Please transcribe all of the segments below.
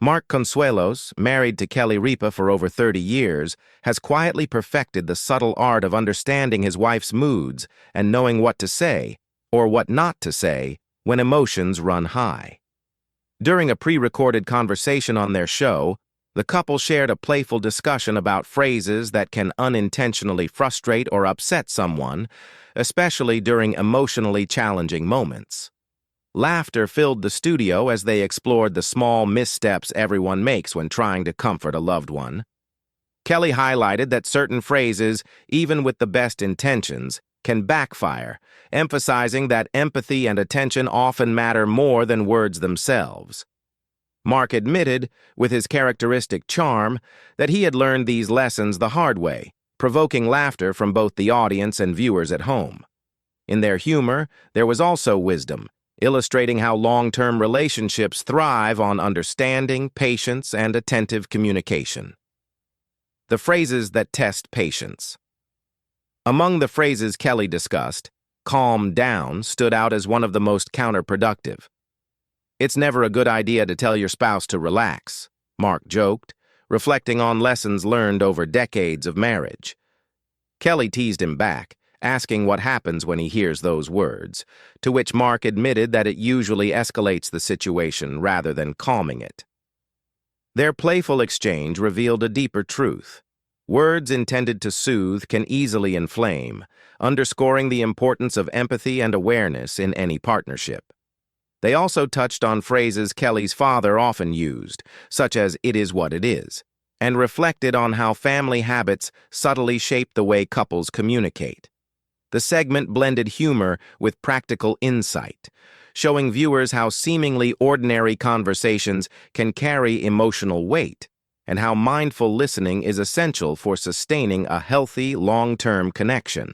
Mark Consuelos, married to Kelly Ripa for over 30 years, has quietly perfected the subtle art of understanding his wife's moods and knowing what to say, or what not to say, when emotions run high. During a pre-recorded conversation on their show, the couple shared a playful discussion about phrases that can unintentionally frustrate or upset someone, especially during emotionally challenging moments. Laughter filled the studio as they explored the small missteps everyone makes when trying to comfort a loved one. Kelly highlighted that certain phrases, even with the best intentions, can backfire, emphasizing that empathy and attention often matter more than words themselves. Mark admitted, with his characteristic charm, that he had learned these lessons the hard way, provoking laughter from both the audience and viewers at home. In their humor, there was also wisdom, illustrating how long-term relationships thrive on understanding, patience, and attentive communication. The phrases that test patience. Among the phrases Kelly discussed, "calm down" stood out as one of the most counterproductive. "It's never a good idea to tell your spouse to relax," Mark joked, reflecting on lessons learned over decades of marriage. Kelly teased him back, asking what happens when he hears those words, to which Mark admitted that it usually escalates the situation rather than calming it. Their playful exchange revealed a deeper truth. Words intended to soothe can easily inflame, underscoring the importance of empathy and awareness in any partnership. They also touched on phrases Kelly's father often used, such as "it is what it is," and reflected on how family habits subtly shape the way couples communicate. The segment blended humor with practical insight, showing viewers how seemingly ordinary conversations can carry emotional weight, and how mindful listening is essential for sustaining a healthy, long-term connection.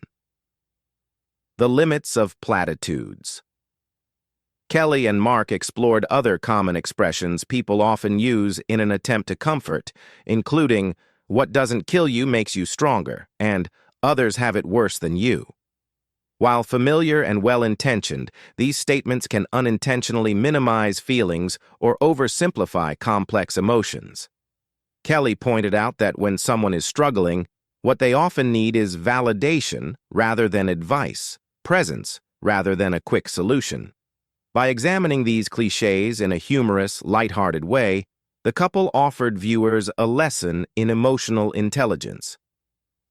The limits of platitudes. Kelly and Mark explored other common expressions people often use in an attempt to comfort, including "what doesn't kill you makes you stronger" and "others have it worse than you." While familiar and well-intentioned, these statements can unintentionally minimize feelings or oversimplify complex emotions. Kelly pointed out that when someone is struggling, what they often need is validation rather than advice, presence rather than a quick solution. By examining these cliches in a humorous, lighthearted way, the couple offered viewers a lesson in emotional intelligence.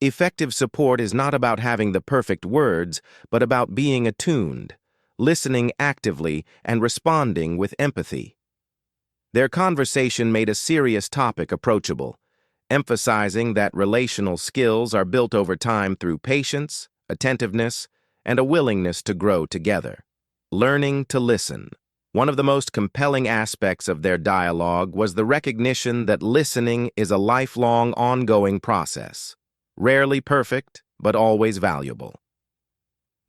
Effective support is not about having the perfect words, but about being attuned, listening actively, and responding with empathy. Their conversation made a serious topic approachable, emphasizing that relational skills are built over time through patience, attentiveness, and a willingness to grow together. Learning to listen. One of the most compelling aspects of their dialogue was the recognition that listening is a lifelong, ongoing process. Rarely perfect, but always valuable.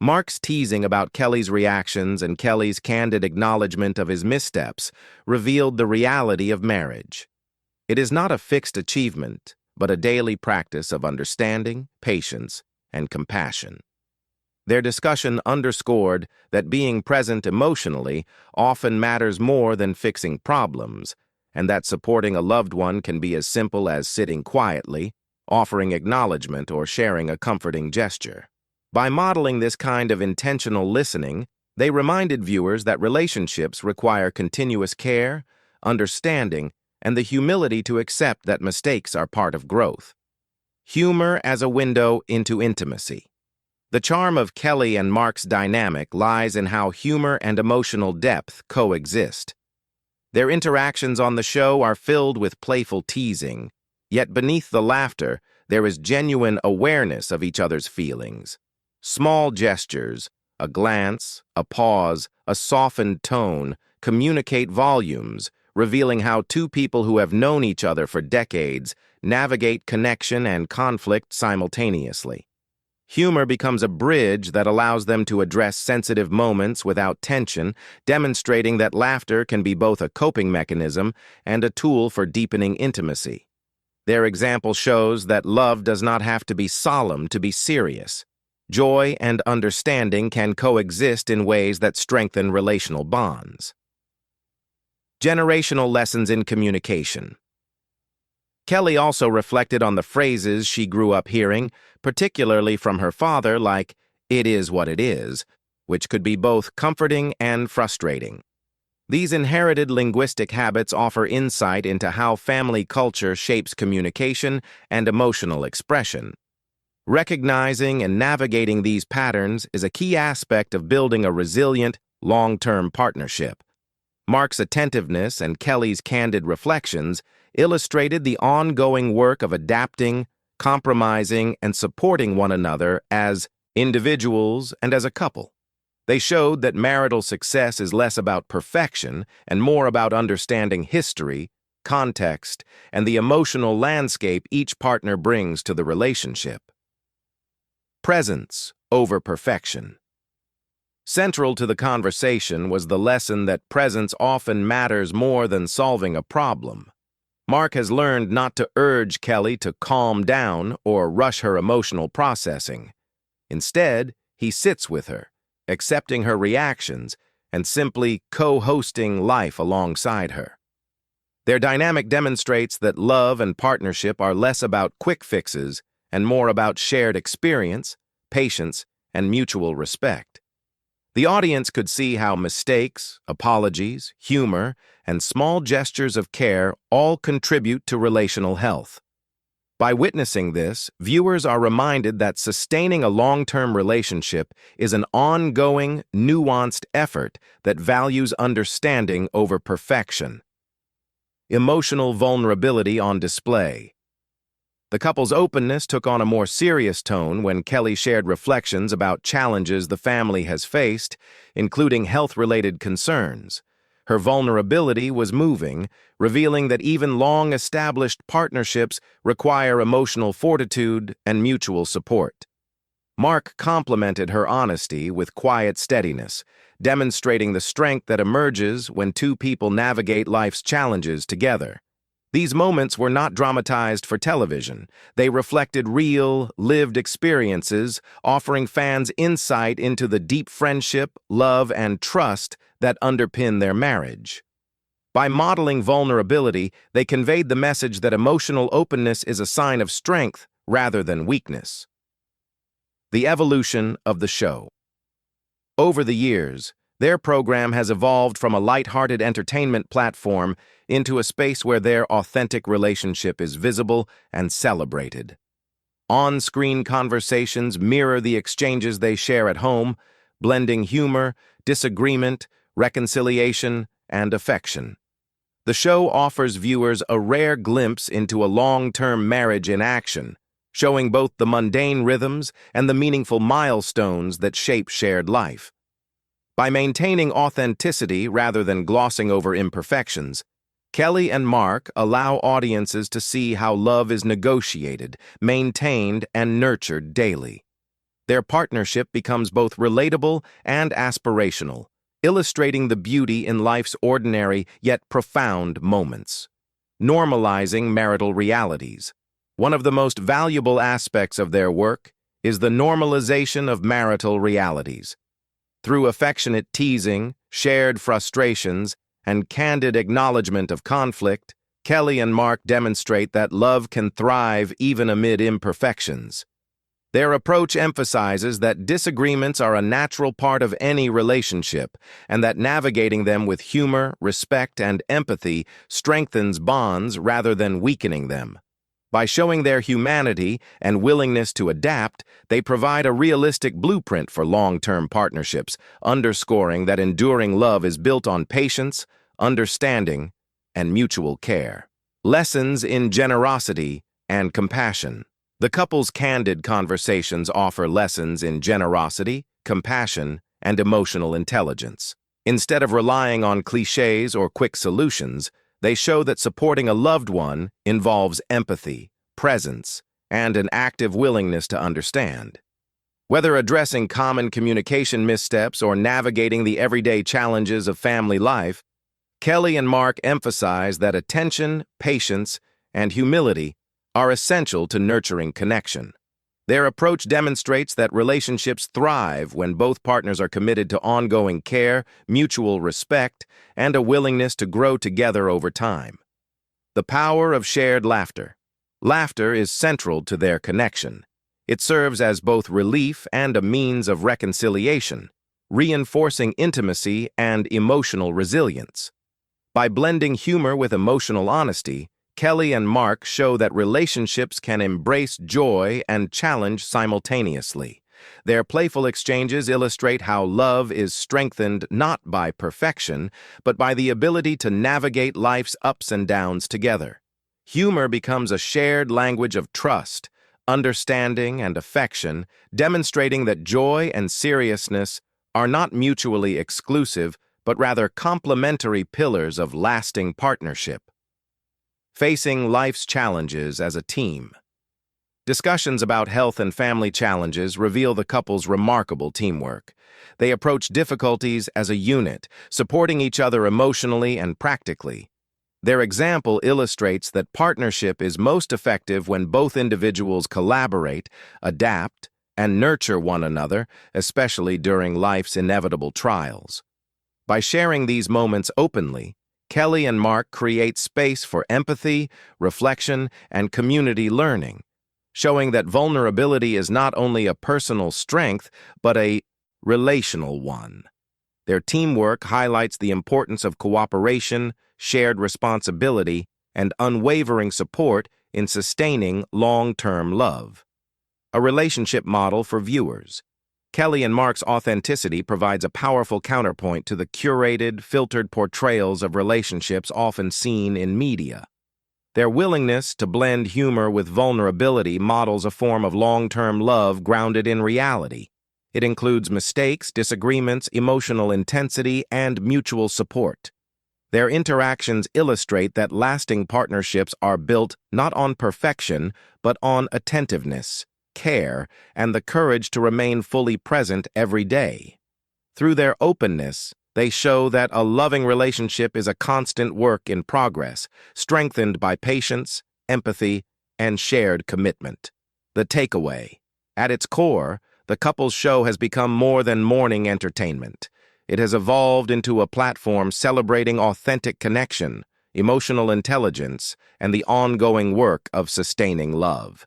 Mark's teasing about Kelly's reactions and Kelly's candid acknowledgement of his missteps revealed the reality of marriage. It is not a fixed achievement, but a daily practice of understanding, patience, and compassion. Their discussion underscored that being present emotionally often matters more than fixing problems, and that supporting a loved one can be as simple as sitting quietly, offering acknowledgement, or sharing a comforting gesture. By modeling this kind of intentional listening, they reminded viewers that relationships require continuous care, understanding, and the humility to accept that mistakes are part of growth. Humor as a window into intimacy. The charm of Kelly and Mark's dynamic lies in how humor and emotional depth coexist. Their interactions on the show are filled with playful teasing, yet beneath the laughter, there is genuine awareness of each other's feelings. Small gestures, a glance, a pause, a softened tone, communicate volumes, revealing how two people who have known each other for decades navigate connection and conflict simultaneously. Humor becomes a bridge that allows them to address sensitive moments without tension, demonstrating that laughter can be both a coping mechanism and a tool for deepening intimacy. Their example shows that love does not have to be solemn to be serious. Joy and understanding can coexist in ways that strengthen relational bonds. Generational lessons in communication. Kelly also reflected on the phrases she grew up hearing, particularly from her father, like, "It is what it is," which could be both comforting and frustrating. These inherited linguistic habits offer insight into how family culture shapes communication and emotional expression. Recognizing and navigating these patterns is a key aspect of building a resilient, long-term partnership. Mark's attentiveness and Kelly's candid reflections illustrated the ongoing work of adapting, compromising, and supporting one another as individuals and as a couple. They showed that marital success is less about perfection and more about understanding history, context, and the emotional landscape each partner brings to the relationship. Presence over perfection. Central to the conversation was the lesson that presence often matters more than solving a problem. Mark has learned not to urge Kelly to calm down or rush her emotional processing. Instead, he sits with her, accepting her reactions and simply co-hosting life alongside her. Their dynamic demonstrates that love and partnership are less about quick fixes and more about shared experience, patience, and mutual respect. The audience could see how mistakes, apologies, humor, and small gestures of care all contribute to relational health. By witnessing this, viewers are reminded that sustaining a long-term relationship is an ongoing, nuanced effort that values understanding over perfection. Emotional vulnerability on display. The couple's openness took on a more serious tone when Kelly shared reflections about challenges the family has faced, including health-related concerns. Her vulnerability was moving, revealing that even long-established partnerships require emotional fortitude and mutual support. Mark complimented her honesty with quiet steadiness, demonstrating the strength that emerges when two people navigate life's challenges together. These moments were not dramatized for television. They reflected real, lived experiences, offering fans insight into the deep friendship, love, and trust that underpin their marriage. By modeling vulnerability, they conveyed the message that emotional openness is a sign of strength rather than weakness. The evolution of the show. Over the years, their program has evolved from a light-hearted entertainment platform into a space where their authentic relationship is visible and celebrated. On-screen conversations mirror the exchanges they share at home, blending humor, disagreement, reconciliation, and affection. The show offers viewers a rare glimpse into a long-term marriage in action, showing both the mundane rhythms and the meaningful milestones that shape shared life. By maintaining authenticity rather than glossing over imperfections, Kelly and Mark allow audiences to see how love is negotiated, maintained, and nurtured daily. Their partnership becomes both relatable and aspirational, illustrating the beauty in life's ordinary yet profound moments. Normalizing marital realities. One of the most valuable aspects of their work is the normalization of marital realities. Through affectionate teasing, shared frustrations, and candid acknowledgement of conflict, Kelly and Mark demonstrate that love can thrive even amid imperfections. Their approach emphasizes that disagreements are a natural part of any relationship, and that navigating them with humor, respect, and empathy strengthens bonds rather than weakening them. By showing their humanity and willingness to adapt, they provide a realistic blueprint for long-term partnerships, underscoring that enduring love is built on patience, understanding, and mutual care. Lessons in generosity and compassion. The couple's candid conversations offer lessons in generosity, compassion, and emotional intelligence. Instead of relying on cliches or quick solutions, they show that supporting a loved one involves empathy, presence, and an active willingness to understand. Whether addressing common communication missteps or navigating the everyday challenges of family life, Kelly and Mark emphasize that attention, patience, and humility are essential to nurturing connection. Their approach demonstrates that relationships thrive when both partners are committed to ongoing care, mutual respect, and a willingness to grow together over time. The power of shared laughter. Laughter is central to their connection. It serves as both relief and a means of reconciliation, reinforcing intimacy and emotional resilience. By blending humor with emotional honesty, Kelly and Mark show that relationships can embrace joy and challenge simultaneously. Their playful exchanges illustrate how love is strengthened not by perfection, but by the ability to navigate life's ups and downs together. Humor becomes a shared language of trust, understanding, and affection, demonstrating that joy and seriousness are not mutually exclusive, but rather complementary pillars of lasting partnership. Facing life's challenges as a team. Discussions about health and family challenges reveal the couple's remarkable teamwork. They approach difficulties as a unit, supporting each other emotionally and practically. Their example illustrates that partnership is most effective when both individuals collaborate, adapt, and nurture one another, especially during life's inevitable trials. By sharing these moments openly, Kelly and Mark create space for empathy, reflection, and community learning, showing that vulnerability is not only a personal strength, but a relational one. Their teamwork highlights the importance of cooperation, shared responsibility, and unwavering support in sustaining long-term love. A relationship model for viewers. Kelly and Mark's authenticity provides a powerful counterpoint to the curated, filtered portrayals of relationships often seen in media. Their willingness to blend humor with vulnerability models a form of long-term love grounded in reality. It includes mistakes, disagreements, emotional intensity, and mutual support. Their interactions illustrate that lasting partnerships are built not on perfection, but on attentiveness, care, and the courage to remain fully present every day. Through their openness, they show that a loving relationship is a constant work in progress, strengthened by patience, empathy, and shared commitment. The takeaway. At its core, the couple's show has become more than morning entertainment. It has evolved into a platform celebrating authentic connection, emotional intelligence, and the ongoing work of sustaining love.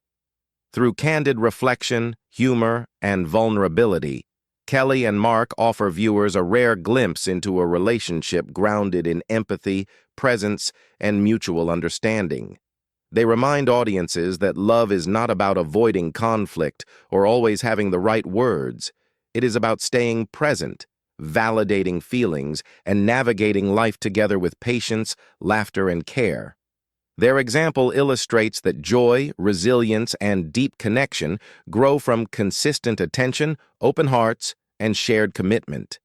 Through candid reflection, humor, and vulnerability, Kelly and Mark offer viewers a rare glimpse into a relationship grounded in empathy, presence, and mutual understanding. They remind audiences that love is not about avoiding conflict or always having the right words. It is about staying present, validating feelings, and navigating life together with patience, laughter, and care. Their example illustrates that joy, resilience, and deep connection grow from consistent attention, open hearts, and shared commitment.